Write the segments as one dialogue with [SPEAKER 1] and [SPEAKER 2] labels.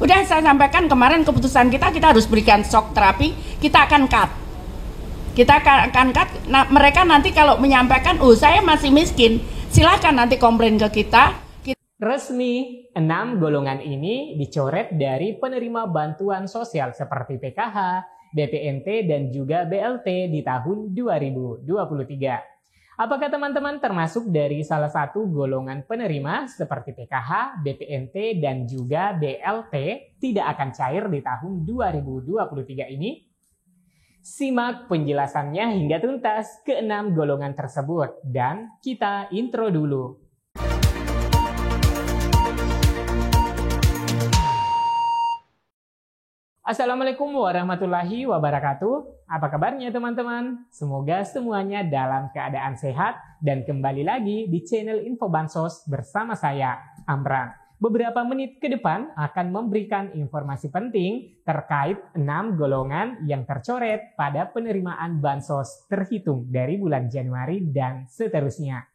[SPEAKER 1] Udah saya sampaikan kemarin keputusan kita harus berikan shock terapi, kita akan cut. Nah, mereka nanti kalau menyampaikan, oh saya masih miskin, silakan nanti komplain ke kita.
[SPEAKER 2] Resmi, 6 golongan ini dicoret dari penerima bantuan sosial seperti PKH, BPNT, dan juga BLT di tahun 2023. Apakah teman-teman termasuk dari salah satu golongan penerima seperti PKH, BPNT, dan juga BLT tidak akan cair di tahun 2023 ini? Simak penjelasannya hingga tuntas ke-6 golongan tersebut dan kita intro dulu. Assalamualaikum warahmatullahi wabarakatuh. Apa kabarnya teman-teman? Semoga semuanya dalam keadaan sehat dan kembali lagi di channel Info Bansos bersama saya, Amran. Beberapa menit ke depan akan memberikan informasi penting terkait 6 golongan yang tercoret pada penerimaan Bansos terhitung dari bulan Januari dan seterusnya.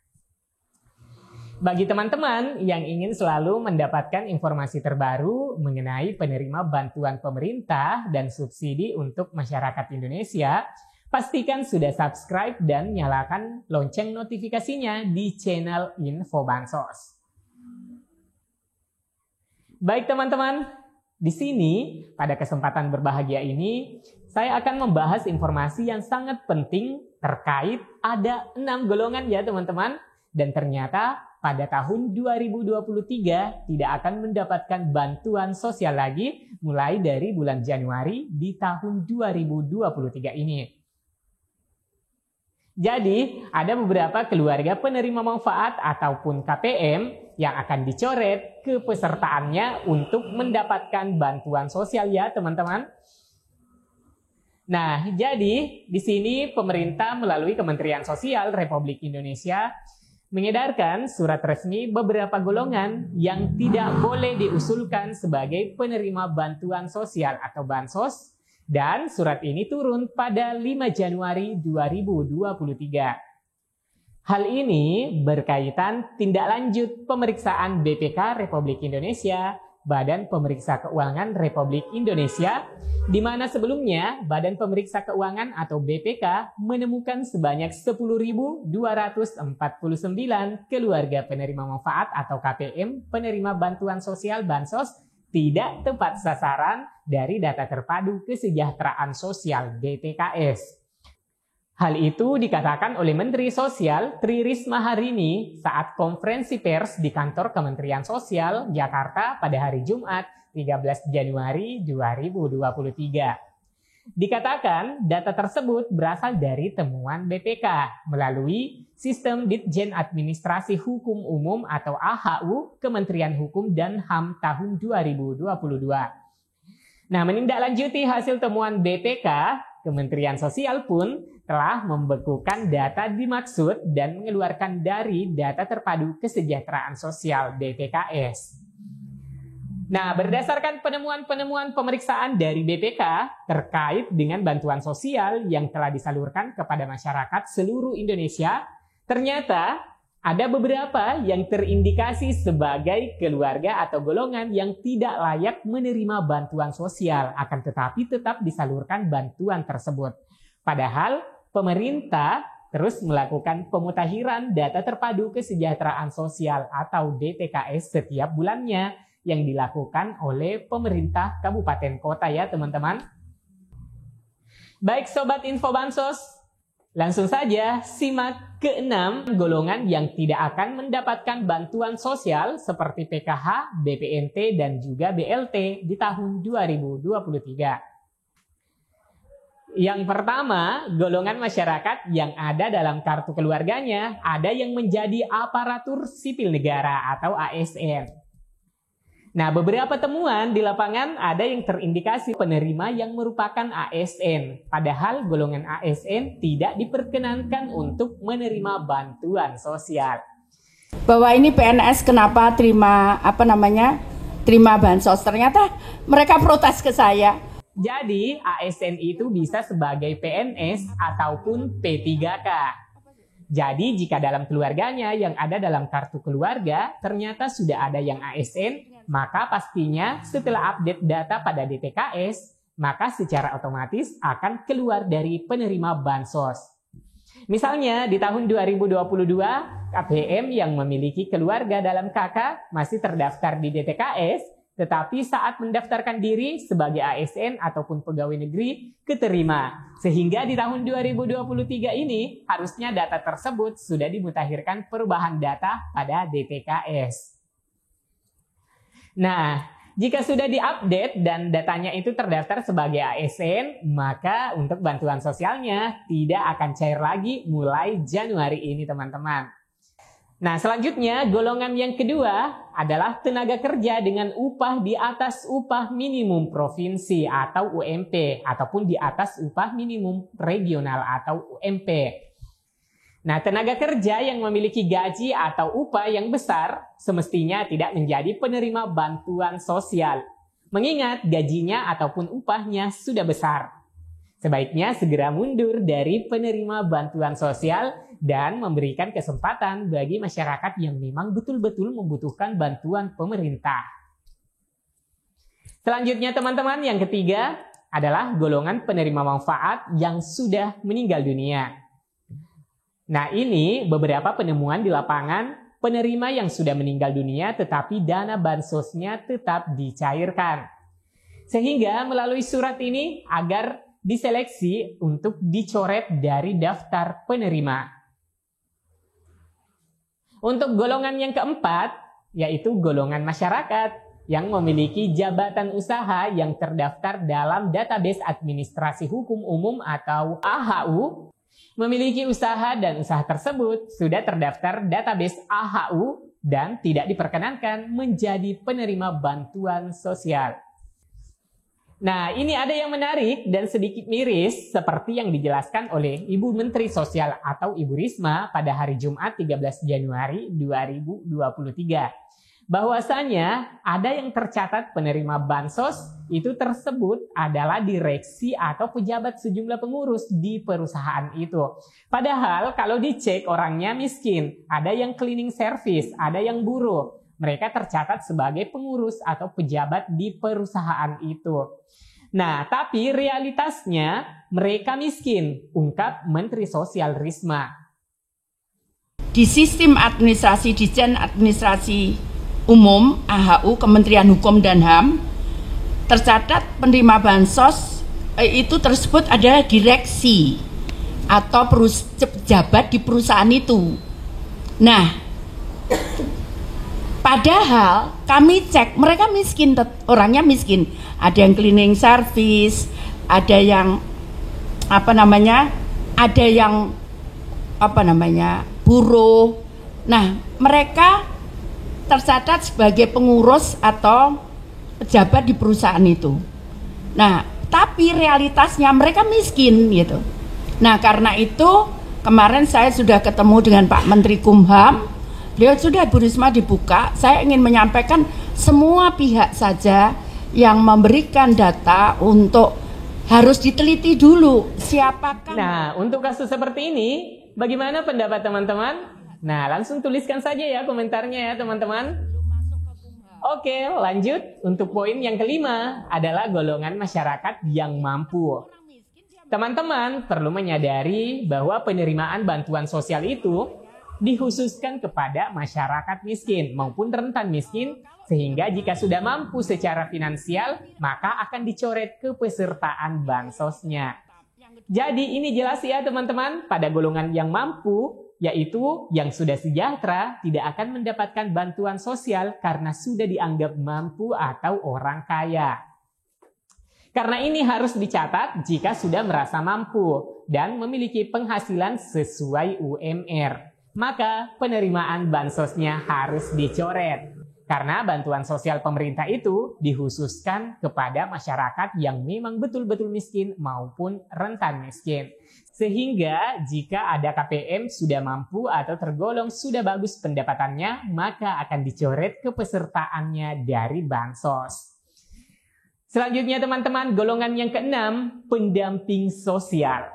[SPEAKER 2] Bagi teman-teman yang ingin selalu mendapatkan informasi terbaru mengenai penerima bantuan pemerintah dan subsidi untuk masyarakat Indonesia, pastikan sudah subscribe dan nyalakan lonceng notifikasinya di channel Info Bansos. Baik teman-teman, di sini pada kesempatan berbahagia ini, saya akan membahas informasi yang sangat penting terkait ada 6 golongan ya teman-teman, dan ternyata pada tahun 2023 tidak akan mendapatkan bantuan sosial lagi mulai dari bulan Januari di tahun 2023 ini. Jadi, ada beberapa keluarga penerima manfaat ataupun KPM yang akan dicoret kepesertaannya untuk mendapatkan bantuan sosial ya teman-teman. Nah, jadi di sini pemerintah melalui Kementerian Sosial Republik Indonesia mengedarkan surat resmi beberapa golongan yang tidak boleh diusulkan sebagai penerima bantuan sosial atau bansos, dan surat ini turun pada 5 Januari 2023. Hal ini berkaitan tindak lanjut pemeriksaan BPK Republik Indonesia, Badan Pemeriksa Keuangan Republik Indonesia, di mana sebelumnya Badan Pemeriksa Keuangan atau BPK menemukan sebanyak 10.249 keluarga penerima manfaat atau KPM penerima bantuan sosial Bansos tidak tepat sasaran dari data terpadu kesejahteraan sosial DTKS. Hal itu dikatakan oleh Menteri Sosial Tri Risma hari ini saat konferensi pers di kantor Kementerian Sosial Jakarta pada hari Jumat 13 Januari 2023. Dikatakan data tersebut berasal dari temuan BPK melalui Sistem Ditjen Administrasi Hukum Umum atau AHU Kementerian Hukum dan HAM tahun 2022. Nah, menindaklanjuti hasil temuan BPK, Kementerian Sosial pun telah membekukan data dimaksud dan mengeluarkan dari data terpadu kesejahteraan sosial DTKS. Nah, berdasarkan penemuan-penemuan pemeriksaan dari BPK terkait dengan bantuan sosial yang telah disalurkan kepada masyarakat seluruh Indonesia, ternyata ada beberapa yang terindikasi sebagai keluarga atau golongan yang tidak layak menerima bantuan sosial, akan tetapi tetap disalurkan bantuan tersebut. Padahal pemerintah terus melakukan pemutakhiran data terpadu kesejahteraan sosial atau DTKS setiap bulannya yang dilakukan oleh pemerintah kabupaten kota ya teman-teman. Baik Sobat Info Bansos, langsung saja simak ke-6 golongan yang tidak akan mendapatkan bantuan sosial seperti PKH, BPNT, dan juga BLT di tahun 2023. Yang pertama, golongan masyarakat yang ada dalam kartu keluarganya ada yang menjadi aparatur sipil negara atau ASN. Nah, beberapa temuan di lapangan ada yang terindikasi penerima yang merupakan ASN, padahal golongan ASN tidak diperkenankan untuk menerima bantuan sosial.
[SPEAKER 1] Bahwa ini PNS kenapa terima bansos, ternyata mereka protes ke saya.
[SPEAKER 2] Jadi, ASN itu bisa sebagai PNS ataupun P3K. Jadi, jika dalam keluarganya yang ada dalam kartu keluarga ternyata sudah ada yang ASN, maka pastinya setelah update data pada DTKS, maka secara otomatis akan keluar dari penerima bansos. Misalnya di tahun 2022, KPM yang memiliki keluarga dalam KK masih terdaftar di DTKS, tetapi saat mendaftarkan diri sebagai ASN ataupun pegawai negeri keterima. Sehingga di tahun 2023 ini harusnya data tersebut sudah dimutakhirkan perubahan data pada DTKS. Nah, jika sudah diupdate dan datanya itu terdaftar sebagai ASN, maka untuk bantuan sosialnya tidak akan cair lagi mulai Januari ini, teman-teman. Nah, selanjutnya golongan yang kedua adalah tenaga kerja dengan upah di atas upah minimum provinsi atau UMP ataupun di atas upah minimum regional atau UMP. Nah, tenaga kerja yang memiliki gaji atau upah yang besar semestinya tidak menjadi penerima bantuan sosial, mengingat gajinya ataupun upahnya sudah besar. Sebaiknya segera mundur dari penerima bantuan sosial dan memberikan kesempatan bagi masyarakat yang memang betul-betul membutuhkan bantuan pemerintah. Selanjutnya teman-teman, yang ketiga adalah golongan penerima manfaat yang sudah meninggal dunia. Nah, ini beberapa penemuan di lapangan penerima yang sudah meninggal dunia tetapi dana bansosnya tetap dicairkan. Sehingga melalui surat ini agar diseleksi untuk dicoret dari daftar penerima. Untuk golongan yang keempat, yaitu golongan masyarakat yang memiliki jabatan usaha yang terdaftar dalam database administrasi hukum umum atau AHU, memiliki usaha dan usaha tersebut sudah terdaftar database AHU dan tidak diperkenankan menjadi penerima bantuan sosial. Nah, ini ada yang menarik dan sedikit miris seperti yang dijelaskan oleh Ibu Menteri Sosial atau Ibu Risma pada hari Jumat 13 Januari 2023. Bahwasanya ada yang tercatat penerima bansos itu tersebut adalah direksi atau pejabat sejumlah pengurus di perusahaan itu. Padahal kalau dicek orangnya miskin, ada yang cleaning service, ada yang buruh. Mereka tercatat sebagai pengurus atau pejabat di perusahaan itu. Nah, tapi realitasnya mereka miskin, ungkap Menteri Sosial Risma.
[SPEAKER 1] Di sistem administrasi Ditjen Administrasi Umum AHU Kementerian Hukum dan HAM tercatat penerima bansos itu tersebut adalah direksi atau pejabat di perusahaan itu. Nah, padahal kami cek mereka miskin, orangnya miskin. Ada yang cleaning service, ada yang buruh. Nah, mereka tercatat sebagai pengurus atau pejabat di perusahaan itu. Nah, tapi realitasnya mereka miskin gitu. Nah, karena itu kemarin saya sudah ketemu dengan Pak Menteri Kumham. Beliau sudah, Bu Risma dibuka, saya ingin menyampaikan semua pihak saja yang memberikan data untuk harus diteliti dulu siapakah.
[SPEAKER 2] Nah, untuk kasus seperti ini, bagaimana pendapat teman-teman? Nah, langsung tuliskan saja ya komentarnya ya teman-teman. Oke, lanjut. Untuk poin yang kelima adalah golongan masyarakat yang mampu. Teman-teman perlu menyadari bahwa penerimaan bantuan sosial itu dikhususkan kepada masyarakat miskin maupun rentan miskin, sehingga jika sudah mampu secara finansial, maka akan dicoret kepesertaan bansosnya. Jadi ini jelas ya teman-teman, pada golongan yang mampu, yaitu yang sudah sejahtera, tidak akan mendapatkan bantuan sosial karena sudah dianggap mampu atau orang kaya. Karena ini harus dicatat jika sudah merasa mampu dan memiliki penghasilan sesuai UMR. Maka penerimaan bansosnya harus dicoret. Karena bantuan sosial pemerintah itu dikhususkan kepada masyarakat yang memang betul-betul miskin maupun rentan miskin. Sehingga jika ada KPM sudah mampu atau tergolong sudah bagus pendapatannya, maka akan dicoret kepesertaannya dari bansos. Selanjutnya teman-teman, golongan yang keenam, pendamping sosial.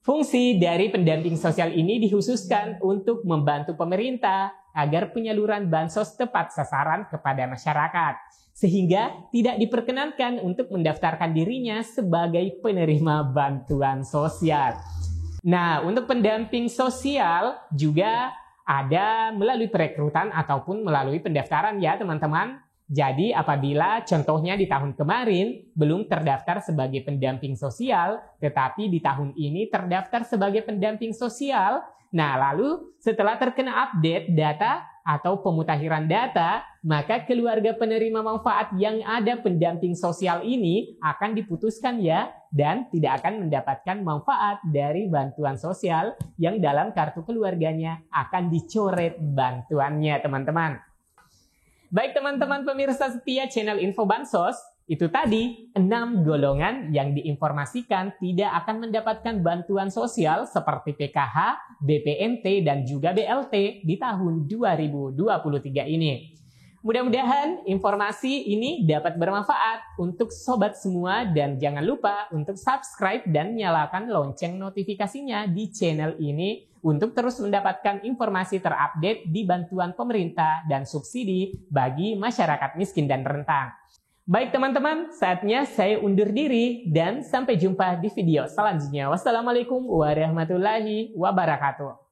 [SPEAKER 2] Fungsi dari pendamping sosial ini dikhususkan untuk membantu pemerintah agar penyaluran bansos tepat sasaran kepada masyarakat, sehingga tidak diperkenankan untuk mendaftarkan dirinya sebagai penerima bantuan sosial. Nah, untuk pendamping sosial juga ada melalui perekrutan ataupun melalui pendaftaran ya teman-teman. Jadi apabila contohnya di tahun kemarin belum terdaftar sebagai pendamping sosial, tetapi di tahun ini terdaftar sebagai pendamping sosial, nah lalu setelah terkena update data atau pemutakhiran data, maka keluarga penerima manfaat yang ada pendamping sosial ini akan diputuskan ya, dan tidak akan mendapatkan manfaat dari bantuan sosial yang dalam kartu keluarganya akan dicoret bantuannya teman-teman. Baik teman-teman pemirsa setia channel Info Bansos, itu tadi 6 golongan yang diinformasikan tidak akan mendapatkan bantuan sosial seperti PKH, BPNT, dan juga BLT di tahun 2023 ini. Mudah-mudahan informasi ini dapat bermanfaat untuk sobat semua dan jangan lupa untuk subscribe dan nyalakan lonceng notifikasinya di channel ini untuk terus mendapatkan informasi terupdate di bantuan pemerintah dan subsidi bagi masyarakat miskin dan rentan. Baik teman-teman, saatnya saya undur diri dan sampai jumpa di video selanjutnya. Wassalamualaikum warahmatullahi wabarakatuh.